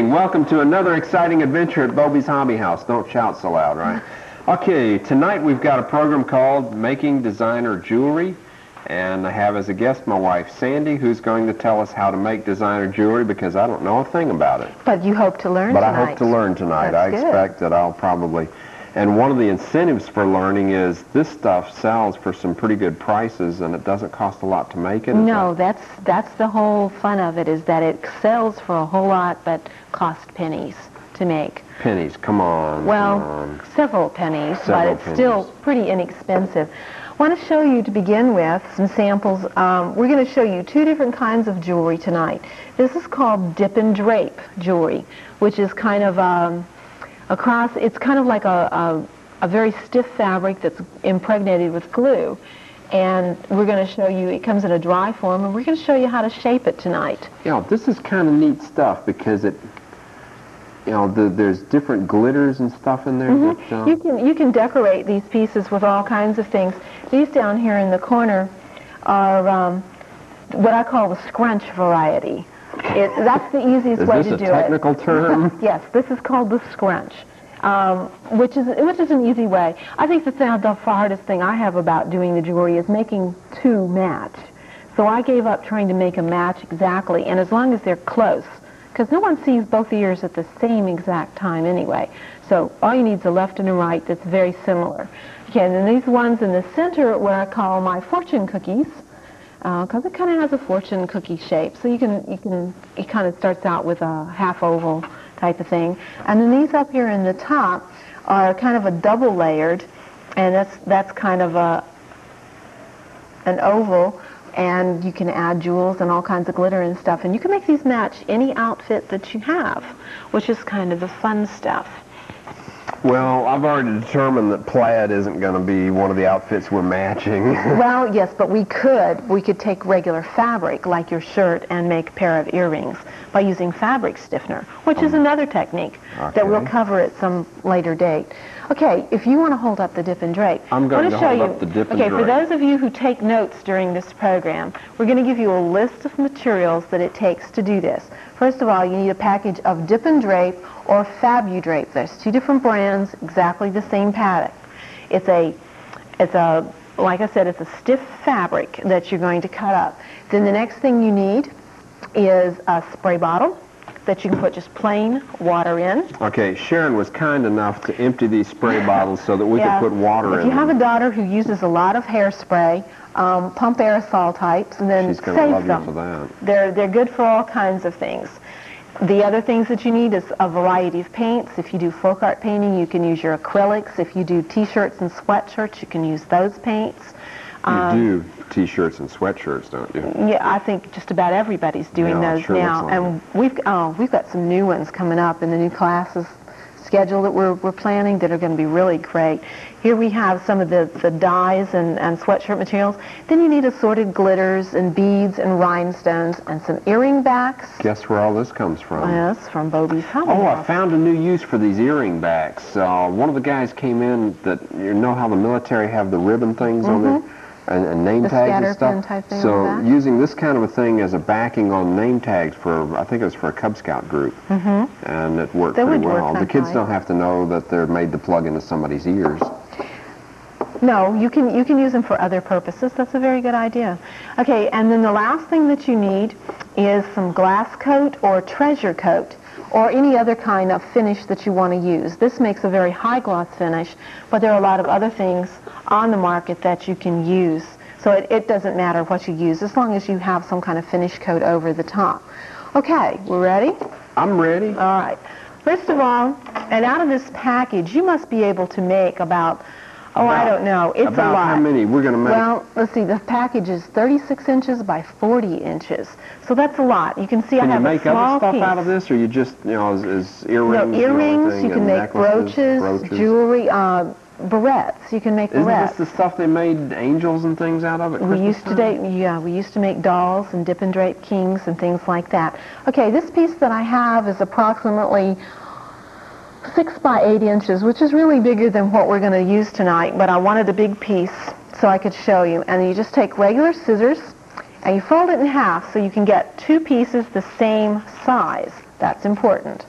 evening. Welcome to another exciting adventure at Bobby's Hobby House. Don't shout so loud, right? Okay, tonight we've got a program called Making Designer Jewelry, and I have as a guest my wife Sandy, who's going to tell us how to make designer jewelry because I don't know a thing about it. But you hope to learn tonight. But I hope to learn tonight. That's I expect that I'll probably... And one of the incentives for learning is this stuff sells for some pretty good prices, and it doesn't cost a lot to make it. No, that's the whole fun of it, is that it sells for a whole lot, but costs pennies to make. Pennies, come on. Well, come on. Several pennies, but it's still pretty inexpensive. I want to show you, to begin with, some samples. We're going to show you two different kinds of jewelry tonight. This is called dip and drape jewelry, which is kind of it's kind of like a very stiff fabric that's impregnated with glue. And we're going to show you, it comes in a dry form, and we're going to show you how to shape it tonight. Yeah, this is kind of neat stuff because it, you know, there's different glitters and stuff in there. Mm-hmm. You can decorate these pieces with all kinds of things. These down here in the corner are what I call the scrunch variety. That's the easiest way to do it. Is this a technical term? Yes, this is called the scrunch, which is an easy way. I think the hardest thing I have about doing the jewelry is making two match. So I gave up trying to make a match exactly, and as long as they're close, because no one sees both ears at the same exact time anyway. So all you need is a left and a right that's very similar. Okay, and then these ones in the center are what I call my fortune cookies, because it kind of has a fortune cookie shape. So it kind of starts out with a half oval type of thing. And then these up here in the top are kind of a double layered, and that's kind of an oval, and you can add jewels and all kinds of glitter and stuff. And you can make these match any outfit that you have, which is kind of the fun stuff. Well, I've already determined that plaid isn't going to be one of the outfits we're matching. Well, yes, but we could take regular fabric, like your shirt, and make a pair of earrings by using fabric stiffener, which is another technique that we'll cover at some later date. Okay, if you want to hold up the dip and drape, I'm going to hold up the dip and drape. Okay, for those of you who take notes during this program, we're going to give you a list of materials that it takes to do this. First of all, you need a package of dip and drape or Fabu-Drape. There's two different brands, exactly the same pattern. It's a, like I said, it's a stiff fabric that you're going to cut up. Then the next thing you need is a spray bottle that you can put just plain water in. Okay, Sharon was kind enough to empty these spray bottles so that we could put water in. If you have a daughter who uses a lot of hairspray, pump aerosol types, and then she's going to love them. You for that. They're good for all kinds of things. The other things that you need is a variety of paints. If you do folk art painting, you can use your acrylics. If you do T-shirts and sweatshirts, you can use those paints. You do T-shirts and sweatshirts, don't you? Yeah, I think just about everybody's doing those sure now. Like And we've got some new ones coming up in the new classes schedule that we're planning that are going to be really great. Here we have some of the dyes and sweatshirt materials. Then you need assorted glitters and beads and rhinestones and some earring backs. Guess where all this comes from? Yes, from Bobby's Hobby House. Oh, I found a new use for these earring backs. One of the guys came in that, you know how the military have the ribbon things on there? And name tags and stuff. Type thing so using this kind of a thing as a backing on name tags for, I think it was for a Cub Scout group, and it worked pretty well. The kids don't have to know that they're made to plug into somebody's ears. No, you can use them for other purposes. That's a very good idea. Okay, and then the last thing that you need is some glass coat or treasure coat, or any other kind of finish that you want to use. This makes a very high gloss finish, but there are a lot of other things on the market that you can use. So it doesn't matter what you use, as long as you have some kind of finish coat over the top. Okay, we're ready? I'm ready. All right. First of all, and out of this package, you must be able to make about, I don't know, it's a lot. About how many we're going to make? Well, let's see, the package is 36 inches by 40 inches. So that's a lot. You can see I have a small piece. Can you make other stuff out of this, or you just, as earrings? No, earrings, you can make brooches, jewelry, barrettes. You can make barrettes. Isn't this the stuff they made angels and things out of at Christmas time? We used to make dolls and dip and drape kings and things like that. Okay, this piece that I have is approximately 6 by 8 inches, which is really bigger than what we're going to use tonight, but I wanted a big piece so I could show you. And you just take regular scissors and you fold it in half so you can get two pieces the same size. That's important.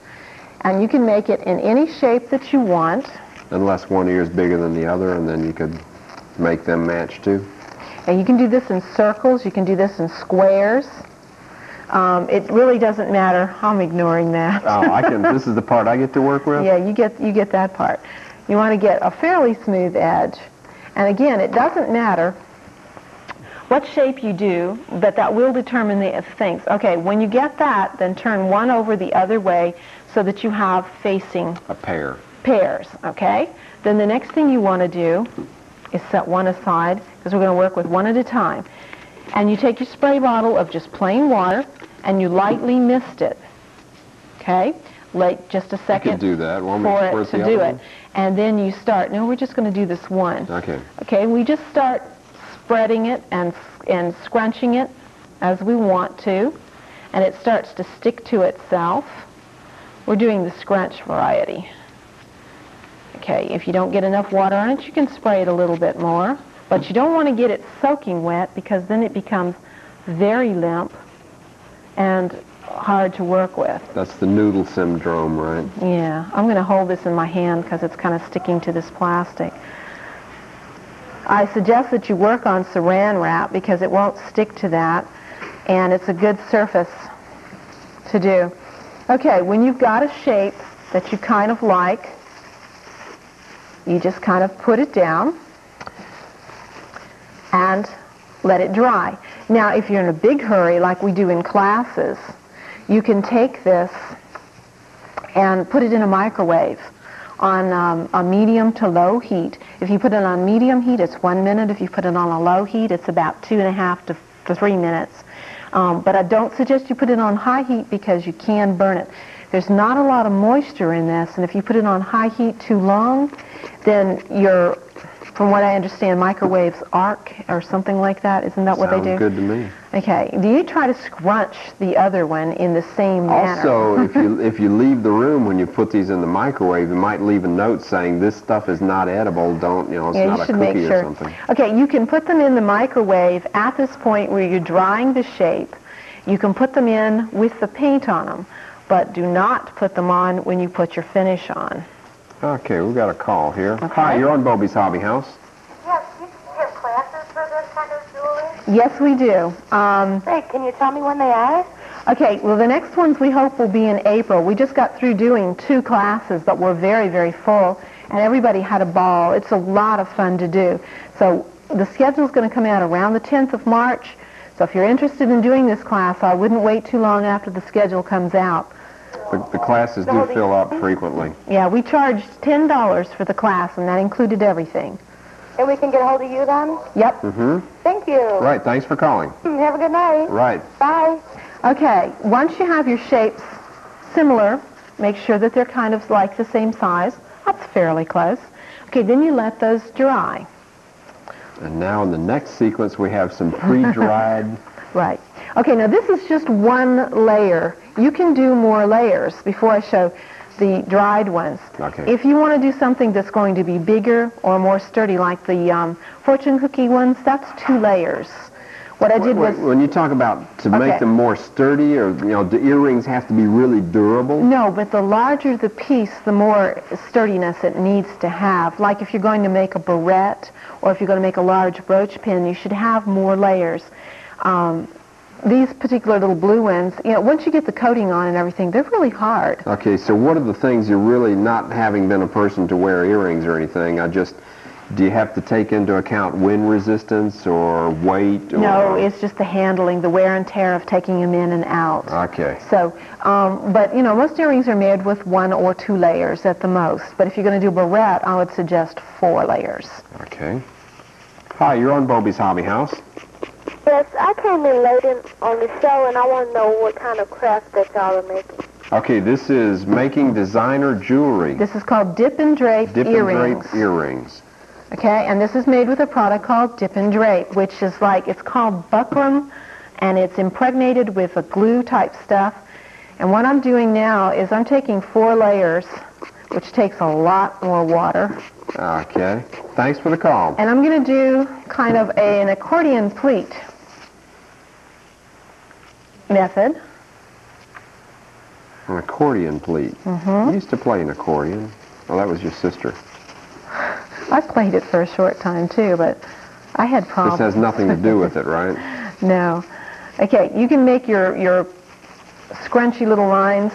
And you can make it in any shape that you want. Unless one ear is bigger than the other, and then you could make them match too. And you can do this in circles. You can do this in squares. It really doesn't matter. I'm ignoring that. Oh, I can. This is the part I get to work with? Yeah, you get that part. You want to get a fairly smooth edge. And again, it doesn't matter what shape you do, but that will determine the things. Okay, when you get that, then turn one over the other way so that you have facing a pair. Pairs, okay? Then the next thing you want to do is set one aside, because we're going to work with one at a time. And you take your spray bottle of just plain water, and you lightly mist it, okay? Wait just a second do that. for it to do it. And then you start, no, we're just going to do this one. Okay. Okay, we just start spreading it and scrunching it as we want to, and it starts to stick to itself. We're doing the scrunch variety. Okay, if you don't get enough water on it, you can spray it a little bit more, but you don't want to get it soaking wet because then it becomes very limp and hard to work with. That's the noodle syndrome, right? Yeah, I'm going to hold this in my hand because it's kind of sticking to this plastic. I suggest that you work on saran wrap because it won't stick to that, and it's a good surface to do. Okay, when you've got a shape that you kind of like, you just kind of put it down and let it dry. Now, if you're in a big hurry, like we do in classes, you can take this and put it in a microwave on a medium to low heat. If you put it on medium heat, it's 1 minute. If you put it on a low heat, it's about 2.5 to 3 minutes. But I don't suggest you put it on high heat because you can burn it. There's not a lot of moisture in this, and if you put it on high heat too long, then from what I understand, microwaves arc or something like that. Isn't that what they do? Sounds good to me. Okay. Do you try to scrunch the other one in the same manner? Also, if you leave the room when you put these in the microwave, you might leave a note saying this stuff is not edible. Don't, it's not a cookie or something. Okay, you can put them in the microwave at this point where you're drying the shape. You can put them in with the paint on them, but do not put them on when you put your finish on. Okay, we've got a call here. Okay. Hi, you're on Bobby's Hobby House. Yes, you have classes for this kind of jewelry? Yes, we do. Great, can you tell me when they are? Okay, well, the next ones we hope will be in April. We just got through doing 2 classes that were very, very full, and everybody had a ball. It's a lot of fun to do. So the schedule's going to come out around the 10th of March. So if you're interested in doing this class, I wouldn't wait too long after the schedule comes out. The classes do fill up frequently. Yeah, we charged $10 for the class, and that included everything. And we can get a hold of you then? Yep. Mm-hmm. Thank you. Right, thanks for calling. Have a good night. Right. Bye. Okay, once you have your shapes similar, make sure that they're kind of like the same size. That's fairly close. Okay, then you let those dry. And now in the next sequence, we have some pre-dried. Right. Okay, now this is just one layer. You can do more layers before I show the dried ones. Okay. If you want to do something that's going to be bigger or more sturdy, like the fortune cookie ones, that's 2 layers. What I did was... When you talk about to make them more sturdy, or, the earrings have to be really durable? No, but the larger the piece, the more sturdiness it needs to have. Like if you're going to make a barrette, or if you're going to make a large brooch pin, you should have more layers. These particular little blue ones, once you get the coating on and everything, they're really hard. Okay, so what are the things you're really, not having been a person to wear earrings or anything, do you have to take into account wind resistance or weight? Or... No, it's just the handling, the wear and tear of taking them in and out. Okay. So, but most earrings are made with 1 or 2 layers at the most. But if you're going to do barrette, I would suggest 4 layers. Okay. Hi, you're on Bobby's Hobby House. Yes, I came in late on the show, and I want to know what kind of craft that y'all are making. Okay, this is making designer jewelry. This is called dip and drape earrings. Dip and drape earrings. Okay, and this is made with a product called dip and drape, which is it's called buckram, and it's impregnated with a glue type stuff. And what I'm doing now is I'm taking 4 layers, which takes a lot more water. Okay, thanks for the call. And I'm going to do kind of an accordion pleat method. An accordion pleat. You used to play an accordion. Well, that was your sister. I played it for a short time too, but I had problems. This has nothing to do with it, right? No. Okay, you can make your scrunchy little lines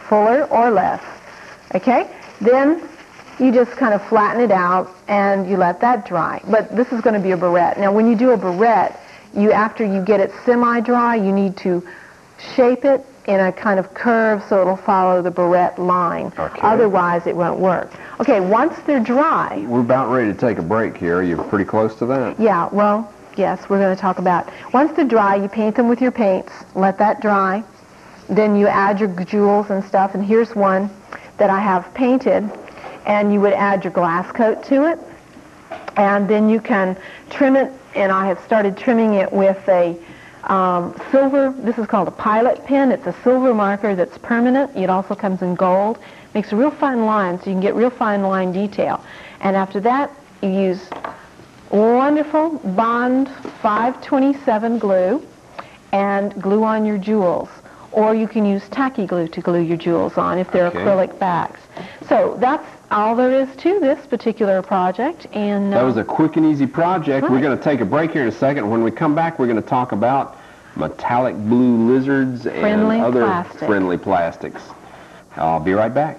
fuller or less. Okay? Then you just kind of flatten it out and you let that dry. But this is going to be a barrette. Now, when you do a barrette, after you get it semi-dry, you need to shape it in a kind of curve so it'll follow the barrette line. Okay. Otherwise, it won't work. Okay, once they're dry... We're about ready to take a break here. You're pretty close to that. Yeah, well, yes, we're going to talk about... Once they're dry, you paint them with your paints. Let that dry. Then you add your jewels and stuff. And here's one that I have painted. And you would add your glass coat to it. And then you can trim it. And I have started trimming it with a silver, this is called a pilot pen. It's a silver marker that's permanent. It also comes in gold. Makes a real fine line, so you can get real fine line detail. And after that, you use wonderful Bond 527 glue and glue on your jewels. Or you can use tacky glue to glue your jewels on if they're acrylic backs. So that's all there is to this particular project. And that was a quick and easy project. Right. We're going to take a break here in a second. When we come back, we're going to talk about metallic blue lizards and other friendly plastics. I'll be right back.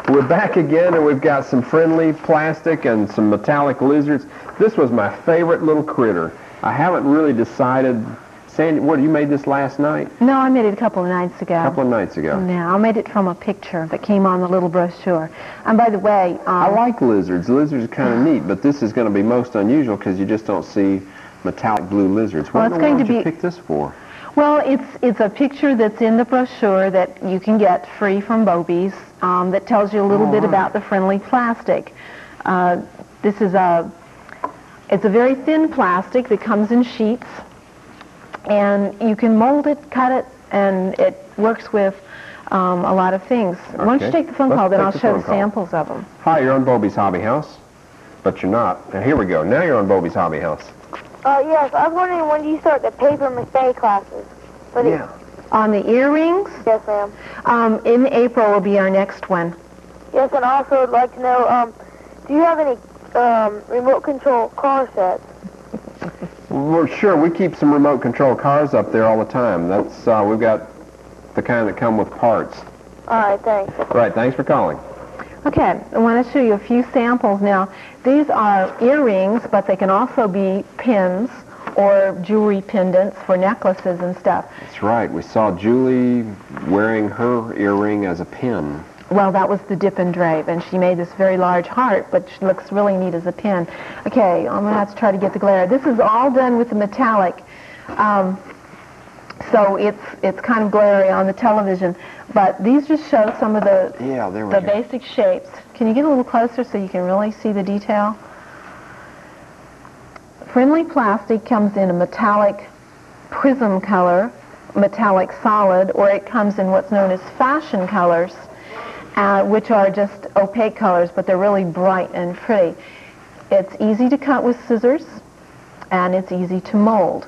We're back again, and we've got some friendly plastic and some metallic lizards. This was my favorite little critter. I haven't really decided. Sandy, what, you made this last night? No, I made it a couple of nights ago. A couple of nights ago. No, I made it from a picture that came on the little brochure. And by the way... I like lizards. Lizards are kind of neat, but this is going to be most unusual because you just don't see metallic blue lizards. What in the world did you pick this for? Well, it's a picture that's in the brochure that you can get free from Bobies that tells you a little bit about the friendly plastic. This is it's a very thin plastic that comes in sheets, and you can mold it, cut it, and it works with a lot of things. Why don't you take the phone call, then I'll show the samples of them. Hi, you're on Bobby's Hobby House, but you're not. And here we go. Now you're on Bobby's Hobby House. Yes, I was wondering when do you start the paper mache classes? On the earrings? Yes, ma'am. In April will be our next one. Yes, and also I'd like to know, do you have any remote control car sets? Well, sure, we keep some remote control cars up there all the time. That's we've got the kind that come with parts. All right, thanks. Right, thanks for calling. Okay, I want to show you a few samples now. These are earrings, but they can also be pins or jewelry pendants for necklaces and stuff. That's right. We saw Julie wearing her earring as a pin. Well, that was the dip and drape, and she made this very large heart, but she looks really neat as a pin. Okay, I'm going to have to try to get the glare. This is all done with the metallic, so it's kind of glary on the television. But these just show some of the basic shapes. Can you get a little closer so you can really see the detail? Friendly plastic comes in a metallic prism color, metallic solid, or it comes in what's known as fashion colors, which are just opaque colors, but they're really bright and pretty. It's easy to cut with scissors, and it's easy to mold.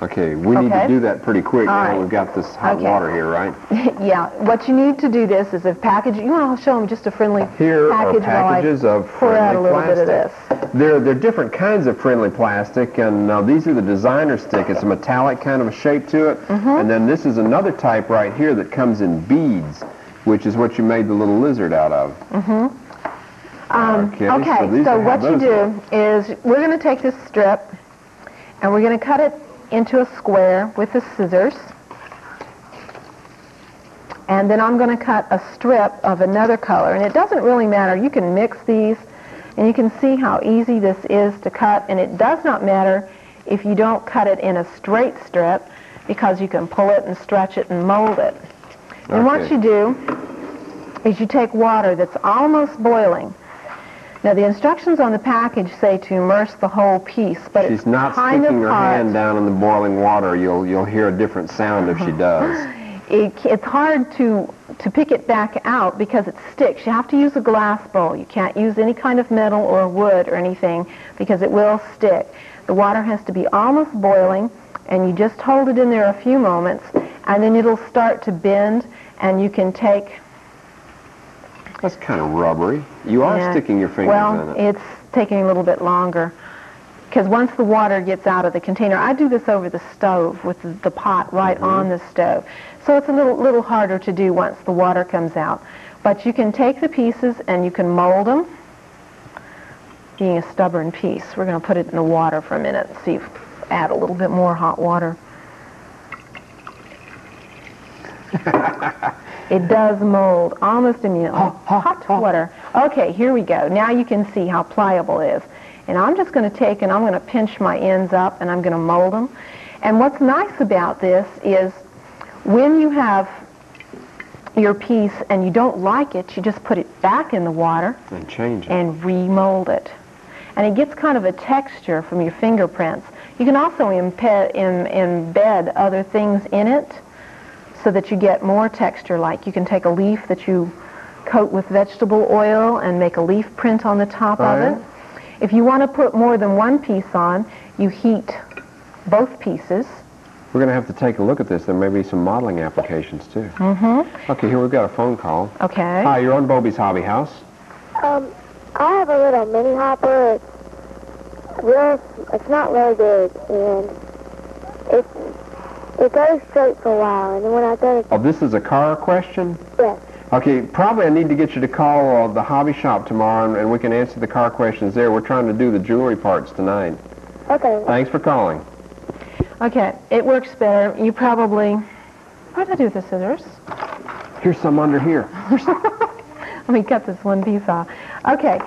Okay, we need to do that pretty quick. All now right. We've got this hot water here, right? Yeah, what you need to do this is a package. You want to show them just a friendly here package are packages of pour out a friendly little bit of this. They're different kinds of friendly plastic, and these are the designer stick. It's a metallic kind of a shape to it. And then this is another type right here that comes in beads, which is what you made the little lizard out of. Okay, so what you do is we're going to take this strip, and we're going to cut it into a square with the scissors. And then I'm going to cut a strip of another color. And it doesn't really matter. You can mix these, and you can see how easy this is to cut. And it does not matter if you don't cut it in a straight strip, because you can pull it and stretch it and mold it. And what you do is you take water that's almost boiling. Now, the instructions on the package say to immerse the whole piece, but She's not sticking her hand down in the boiling water. You'll hear a different sound if she does. It's hard to pick it back out because it sticks. You have to use a glass bowl. You can't use any kind of metal or wood or anything because it will stick. The water has to be almost boiling, And you just hold it in there a few moments, and then it'll start to bend, and you can take... That's kind of rubbery. You are sticking your fingers in it. Well, it's taking a little bit longer, because once the water gets out of the container, I do this over the stove with the pot right on the stove. So it's a little harder to do once the water comes out. But you can take the pieces and you can mold them. Being a stubborn piece, we're going to put it in the water for a minute and see if add a little bit more hot water. It does mold almost immediately. Hot water. Okay, here we go. Now you can see how pliable it is. And I'm just going to take and I'm going to pinch my ends up and I'm going to mold them. And what's nice about this is when you have your piece and you don't like it, you just put it back in the water and change it and remold it. And it gets kind of a texture from your fingerprints. You can also embed other things in it so that you get more texture. Like you can take a leaf that you coat with vegetable oil and make a leaf print on the top of it. If you want to put more than one piece on, you heat both pieces. We're going to have to take a look at this. There may be some modeling applications, too. Okay, here we've got a phone call. Okay. Hi, you're on Bobby's Hobby House. I have a little mini hopper. It's not really big, and it goes straight for a while, and then when I go to... Oh, this is a car question? Yes. Okay, probably I need to get you to call the hobby shop tomorrow, and we can answer the car questions there. We're trying to do the jewelry parts tonight. Okay. Thanks for calling. Okay, it works better. You probably... What did I do with the scissors? Here's some under here. Let me cut this one piece off. Okay,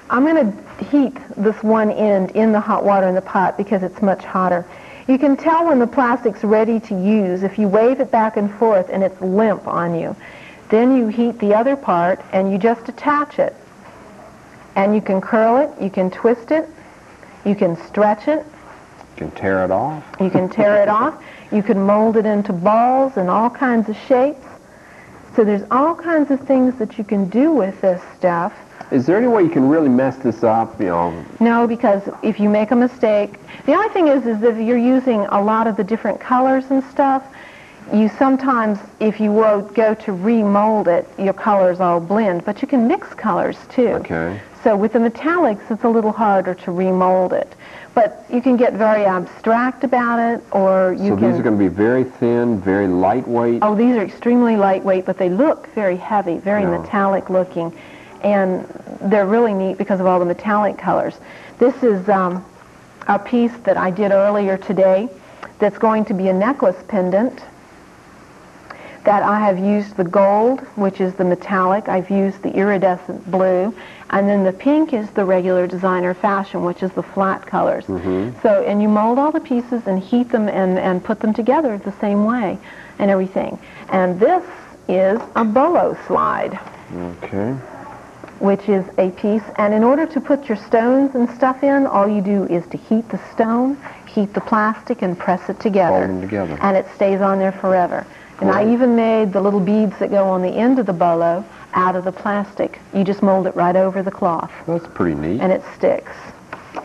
I'm going to heat this one end in the hot water in the pot because it's much hotter. You can tell when the plastic's ready to use if you wave it back and forth and it's limp on you. Then you heat the other part and you just attach it. And you can curl it, you can twist it, you can stretch it. You can tear it off. You can tear it off. You can mold it into balls and all kinds of shapes. So there's all kinds of things that you can do with this stuff. Is there any way you can really mess this up, you know? No, because if you make a mistake, the only thing is that if you're using a lot of the different colors and stuff, you sometimes, if you go to remold it, your colors all blend, but you can mix colors too. Okay. So with the metallics, it's a little harder to remold it. But you can get very abstract about it, or you can... So these are going to be very thin, very lightweight? Oh, these are extremely lightweight, but they look very heavy, very metallic looking. And they're really neat because of all the metallic colors. This is a piece that I did earlier today that's going to be a necklace pendant that I have used the gold, which is the metallic. I've used the iridescent blue. And then the pink is the regular designer fashion, which is the flat colors. So, and you mold all the pieces and heat them and put them together the same way and everything. And this is a bolo slide. Okay. Which is a piece, and in order to put your stones and stuff in, all you do is to heat the stone, heat the plastic, and press it together. Fold them together. And it stays on there forever. And I even made the little beads that go on the end of the bolo out of the plastic. You just mold it right over the cloth. That's pretty neat. And it sticks.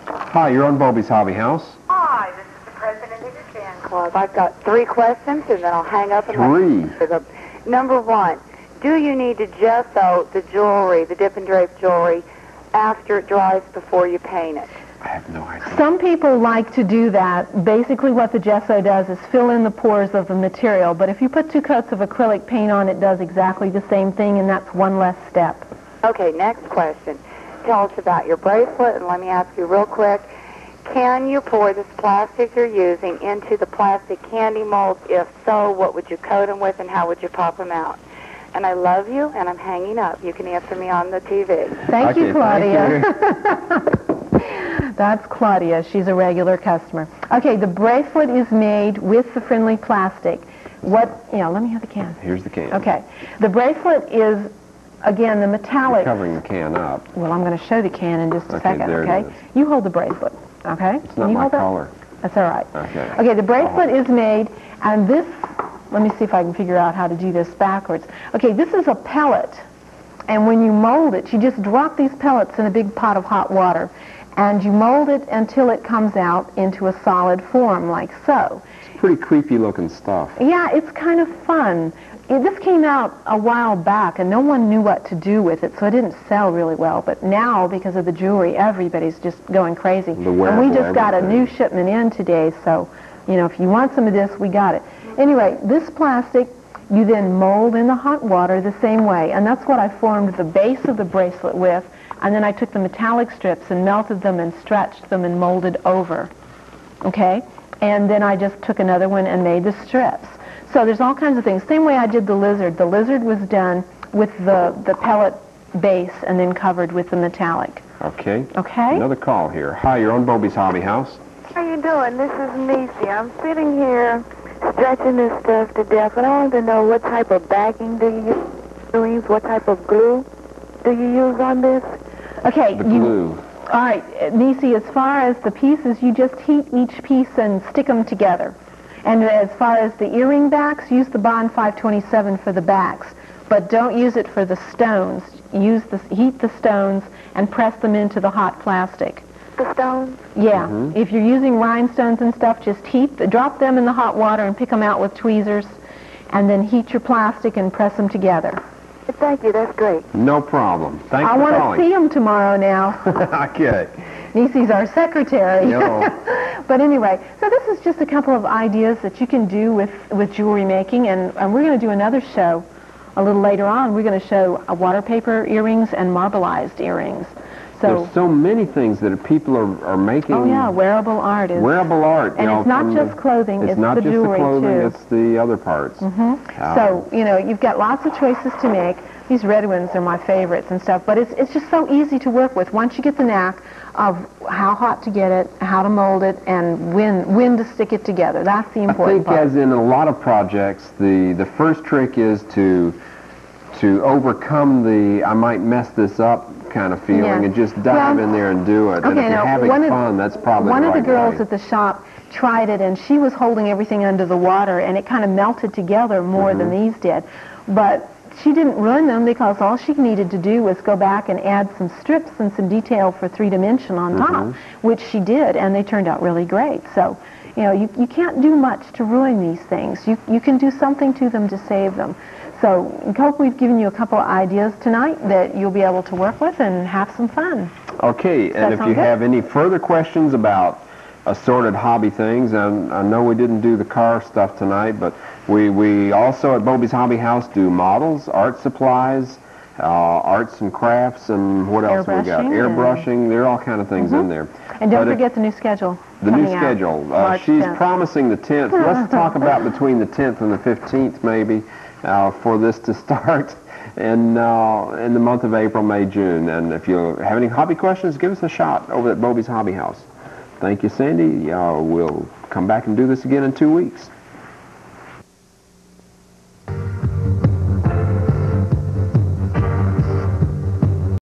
Hi, you're on Bobby's Hobby House. Hi, this is the president of your fan club. I've got 3 questions, and then I'll hang up and 3. Number 1, do you need to gesso the jewelry, the dip and drape jewelry, after it dries before you paint it? I have no idea. Some people like to do that. Basically what the gesso does is fill in the pores of the material, but if you put 2 coats of acrylic paint on, it does exactly the same thing, and that's one less step. Okay, next question. Tell us about your bracelet, and let me ask you real quick. Can you pour this plastic you're using into the plastic candy molds? If so, what would you coat them with, and how would you pop them out? And I love you, and I'm hanging up. You can answer me on the TV. Thank you, Claudia. Thank you. That's Claudia. She's a regular customer. Okay, the bracelet is made with the friendly plastic. Let me have the can. Here's the can. Okay. The bracelet is, again, the metallic. You're covering the can up. Well, I'm going to show the can in just a second, there okay? it is. You hold the bracelet, okay? It's not my color. That's all right. Okay. Okay, the bracelet is made, and this, let me see if I can figure out how to do this backwards. Okay, this is a pellet, and when you mold it, you just drop these pellets in a big pot of hot water, and you mold it until it comes out into a solid form, like so. pretty creepy looking stuff. Yeah, it's kind of fun. This came out a while back, and no one knew what to do with it, so it didn't sell really well. But now, because of the jewelry, everybody's just going crazy. And we just got a new shipment in today, so, you know, if you want some of this, we got it. Anyway, this plastic, you then mold in the hot water the same way, and that's what I formed the base of the bracelet with, and then I took the metallic strips and melted them and stretched them and molded over, okay? And then I just took another one and made the strips. So there's all kinds of things. Same way I did the lizard. The lizard was done with the pellet base and then covered with the metallic. Okay. Okay. Another call here. Hi, you're on Bobby's Hobby House. How you doing? This is Niecy. I'm sitting here stretching this stuff to death, and I want to know what type of backing do you use? What type of glue do you use on this? Okay. The glue. All right, Niecy, as far as the pieces, you just heat each piece and stick them together. And as far as the earring backs, use the Bond 527 for the backs, but don't use it for the stones. Heat the stones and press them into the hot plastic. The stones? Yeah. If you're using rhinestones and stuff, just drop them in the hot water and pick them out with tweezers, and then heat your plastic and press them together. Thank you. That's great. No problem. Thanks for calling. I want to see them tomorrow now. Okay. Niecy's our secretary. But anyway, so this is just a couple of ideas that you can do with jewelry making, and we're going to do another show a little later on. We're going to show water paper earrings and marbleized earrings. So there's so many things that people are making. Oh yeah, wearable art is. Wearable art. And it's not just clothing, it's not the just jewelry the clothing, too. it's the other parts. So, you know, you've got lots of choices to make. These red ones are my favorites and stuff, but it's just so easy to work with once you get the knack of how hot to get it, how to mold it, and when to stick it together. That's the important part. I think as in a lot of projects, the first trick is to overcome the I might mess this up kind of feeling and just dive in there and do it. And if you're having fun, that's probably one the of the right girls way. at the shop tried it, and she was holding everything under the water, and it kind of melted together more than these did. But she didn't ruin them because all she needed to do was go back and add some strips and some detail for three-dimension on top, which she did, and they turned out really great. So, you know, you can't do much to ruin these things. You can do something to them to save them. So I hope we've given you a couple of ideas tonight that you'll be able to work with and have some fun. Okay, and if you have any further questions about assorted hobby things, and I know we didn't do the car stuff tonight, but we also at Bobby's Hobby House do models, art supplies, arts and crafts, and what else we got? Airbrushing. There are all kind of things in there. And don't forget the new schedule. The new schedule. She's 10th. Promising the 10th. Let's talk about between the 10th and the 15th maybe for this to start in the month of April, May, June. And if you have any hobby questions, give us a shot over at Bobby's Hobby House. Thank you, Sandy. We'll come back and do this again in 2 weeks.